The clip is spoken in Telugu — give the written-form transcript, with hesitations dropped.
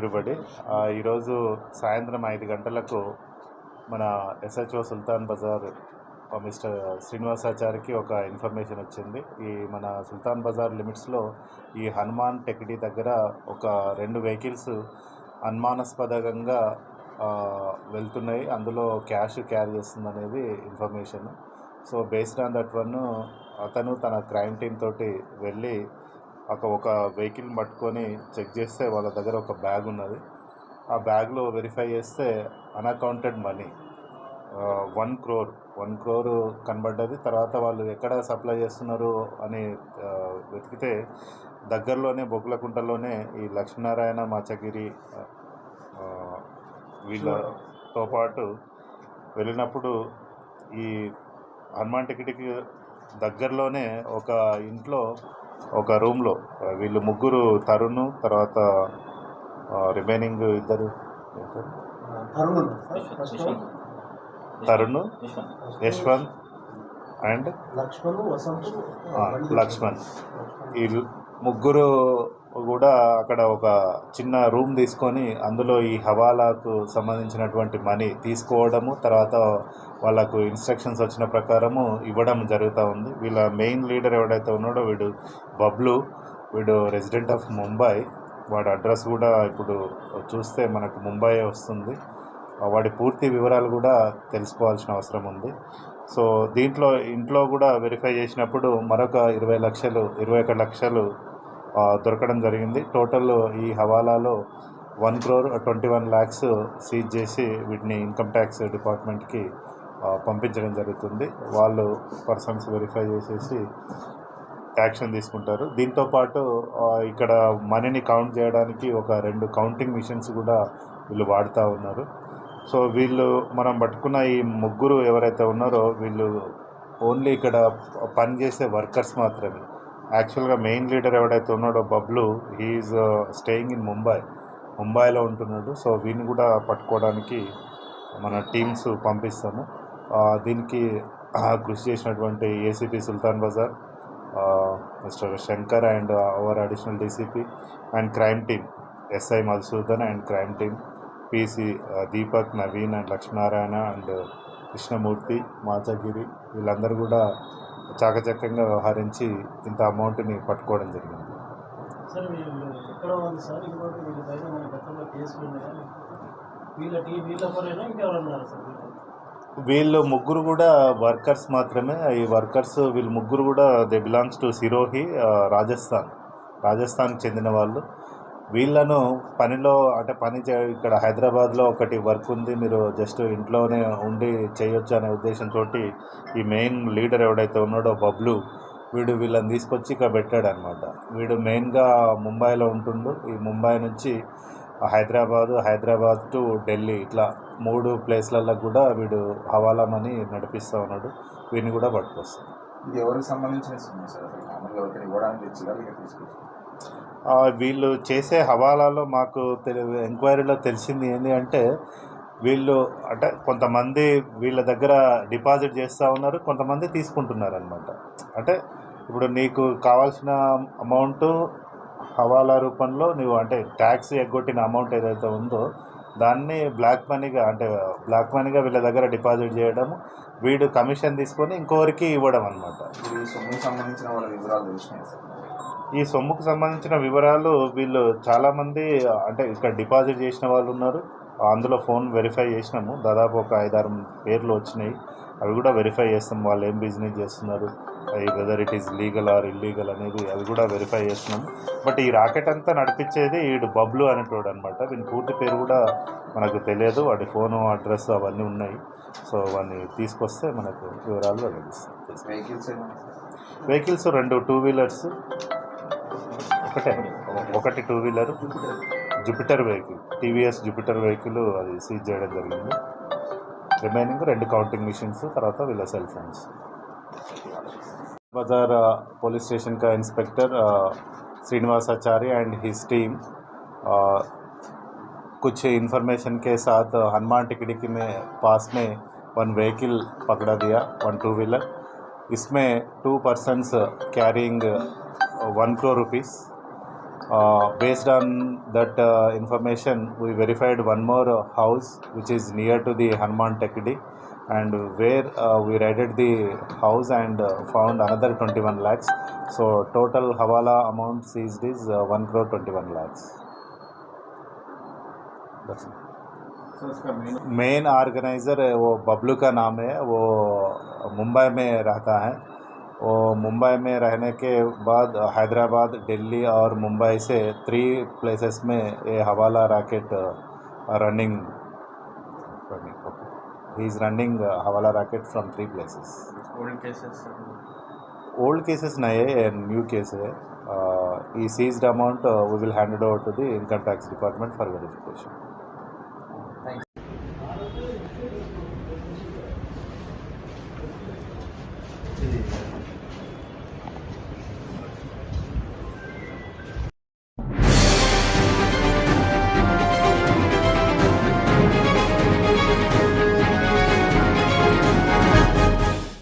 ఎవ్రీబడి. ఈరోజు సాయంత్రం 5 గంటలకు మన ఎస్హెచ్ఓ సుల్తాన్ బజార్ మిస్టర్ శ్రీనివాసాచారికి ఒక ఇన్ఫర్మేషన్ వచ్చింది. ఈ మన సుల్తాన్ బజార్ లిమిట్స్లో ఈ హనుమాన్ టెక్డీ దగ్గర ఒక 2 వెహికల్స్ అనుమానాస్పదంగా వెళ్తున్నాయి, అందులో క్యాష్ క్యారీ చేస్తుంది అనేది information. So based on that one అతను తన క్రైమ్ టీమ్ తోటి వెళ్ళి ఒక వెహికల్ పట్టుకొని చెక్ చేస్తే వాళ్ళ దగ్గర ఒక బ్యాగ్ ఉన్నది. ఆ బ్యాగ్లో వెరిఫై చేస్తే అన్అకౌంటెడ్ మనీ 1 crore కనబడ్డది. తర్వాత వాళ్ళు ఎక్కడ సప్లై చేస్తున్నారు అని వెతికితే దగ్గరలోనే బొగ్గులకుంటలోనే ఈ లక్ష్మీనారాయణ మాచగిరి వీళ్ళతో పాటు వెళ్ళినప్పుడు ఈ హనుమాన్ టికెట్కి దగ్గరలోనే ఒక ఇంట్లో ఒక రూమ్లో వీళ్ళు ముగ్గురు, తరుణ్, తర్వాత రిమైనింగ్ ఇద్దరు తరుణ్, యశ్వంత్ అండ్ లక్ష్మణ్, ఈ ముగ్గురు కూడా అక్కడ ఒక చిన్న రూమ్ తీసుకొని అందులో ఈ హవాలాకు సంబంధించినటువంటి మనీ తీసుకోవడము, తర్వాత వాళ్ళకు ఇన్స్ట్రక్షన్స్ వచ్చిన ప్రకారము ఇవ్వడం జరుగుతూ ఉంది. వీళ్ళ మెయిన్ లీడర్ ఎవడైతే ఉన్నాడో వీడు బబ్లు, వీడు రెసిడెంట్ ఆఫ్ ముంబై. వాడి అడ్రస్ కూడా ఇప్పుడు చూస్తే మనకు ముంబై వస్తుంది. వాడి పూర్తి వివరాలు కూడా తెలుసుకోవాల్సిన అవసరం ఉంది. సో దీంట్లో ఇంట్లో కూడా వెరిఫై చేసినప్పుడు మరొక 21 లక్షలు దొరకడం జరిగింది. టోటల్ ఈ హవాలాలో 1 crore 21 lakhs సీజ్ చేసి వీటిని ఇన్కమ్ ట్యాక్స్ డిపార్ట్మెంట్కి పంపించడం జరుగుతుంది. వాళ్ళు పర్సన్స్ వెరిఫై చేసేసి యాక్షన్ తీసుకుంటారు. దీంతోపాటు ఇక్కడ మనీని కౌంట్ చేయడానికి ఒక 2 కౌంటింగ్ మిషన్స్ కూడా వీళ్ళు వాడుతూ ఉన్నారు. సో వీళ్ళు మనం పట్టుకున్న ఈ ముగ్గురు ఎవరైతే ఉన్నారో వీళ్ళు ఓన్లీ ఇక్కడ పనిచేసే వర్కర్స్ మాత్రమే. యాక్చువల్గా మెయిన్ లీడర్ ఎవడైతే ఉన్నాడో బబ్లు, హీఈస్ స్టేయింగ్ ఇన్ ముంబైలో ఉంటున్నాడు. సో వీడిని కూడా పట్టుకోవడానికి మన టీమ్స్ పంపిస్తాము. దీనికి కృషి చేసినటువంటి ACP Sultan Bazar mister Shankar and our additional DCP and crime team SI Madhusudan and crime team PC Deepak, Naveen and Lakshminarayana and Krishnamurthy, Machagiri వీళ్ళందరూ కూడా చాకచక్యంగా వ్యవహరించి ఇంత అమౌంట్ని పట్టుకోవడం జరిగింది. వీళ్ళు ముగ్గురు కూడా వర్కర్స్ మాత్రమే. ఈ వర్కర్స్ వీళ్ళు ముగ్గురు కూడా దే బిలాంగ్స్ టు సిరోహి, రాజస్థాన్కి చెందిన వాళ్ళు. వీళ్ళను పనిలో అంటే ఇక్కడ హైదరాబాద్లో ఒకటి వర్క్ ఉంది, మీరు జస్ట్ ఇంట్లోనే ఉండి చేయొచ్చు అనే ఉద్దేశంతో ఈ మెయిన్ లీడర్ ఎవడైతే ఉన్నాడో బబ్లు, వీళ్ళని తీసుకొచ్చి ఇక్కడ పెట్టాడనమాట. వీడు మెయిన్గా ముంబైలో ఉంటుండు. ఈ ముంబై నుంచి హైదరాబాద్ టు ఢిల్లీ ఇట్లా 3 ప్లేస్లలో కూడా వీడు హవాలా మనీ నడిపిస్తూ ఉన్నాడు. వీడిని కూడా పట్టుకొస్తాం. ఎవరికి సంబంధించిన వీళ్ళు చేసే హవాలాలో మాకు ఎంక్వైరీలో తెలిసింది ఏంటి అంటే వీళ్ళు అంటే కొంతమంది వీళ్ళ దగ్గర డిపాజిట్ చేస్తూ ఉన్నారు, కొంతమంది తీసుకుంటున్నారు అనమాట. అంటే ఇప్పుడు నీకు కావాల్సిన అమౌంట్ హవాలా రూపంలో నువ్వు అంటే ట్యాక్స్ ఎగ్గొట్టిన అమౌంట్ ఏదైతే ఉందో దాన్ని బ్లాక్ మనీగా వీళ్ళ దగ్గర డిపాజిట్ చేయడము, వీడు కమిషన్ తీసుకొని ఇంకొకరికి ఇవ్వడం అనమాట. ఈ సొమ్ముకు సంబంధించిన వివరాలు వీళ్ళు చాలామంది అంటే ఇక్కడ డిపాజిట్ చేసిన వాళ్ళు ఉన్నారు. అందులో ఫోన్ వెరిఫై చేసినాము, దాదాపు ఒక 5-6 పేర్లు వచ్చినాయి. అవి కూడా వెరిఫై చేస్తాం. వాళ్ళు ఏం బిజినెస్ చేస్తున్నారు, whether it is legal are illegal అనేది అవి కూడా వెరిఫై చేస్తున్నాము. బట్ ఈ రాకెట్ అంతా నడిపించేది వీడు బబ్లు అనేటోడు అనమాట. వీని పూర్తి పేరు కూడా మనకు తెలియదు. వాడి ఫోను, అడ్రస్ అవన్నీ ఉన్నాయి. సో వాడిని తీసుకొస్తే మనకు వివరాలు వెల్లడిస్తాం. వెహికల్స్ 2 2-wheelers, ఒకటి 2-wheeler Jupiter vehicle, TVS Jupiter vehicle అది సీజ్ చేయడం జరిగింది. రిమైనింగ్ 2 కౌంటింగ్ మిషన్స్, తర్వాత వీళ్ళ సెల్ ఫోన్స్. बाजार पुलिस स्टेशन का inspector Srinivasacharya and his team कुछ इन्फॉर्मेशन के साथ हनुमान टिकड़ी में पास में 1 व्हीकल पकड़ा दिया, 1 2-wheeler. इसमें 2 persons carrying 1 crore rupees Based on that information, we verified one more house which is near to the Hanuman Tekdi, and where we raided the house and found another 21 lakhs. So total Hawala amount seized is 1 crore 21 lakhs. That's it. So उसका मेन ऑर्गेनाइज़र वो बबलू का नाम है, वो मुंबई में रहता है। वो मुंबई में रहने के बाद हैदराबाद, दिल्ली और मुंबई से 3 प्लेसेस में ये hawala racket running okay, he is running hawala racket from 3 places. Old cases नहीं है, ये न्यू केस है। ई seized amount we will hand it over to the income tax department for verification. Thank you.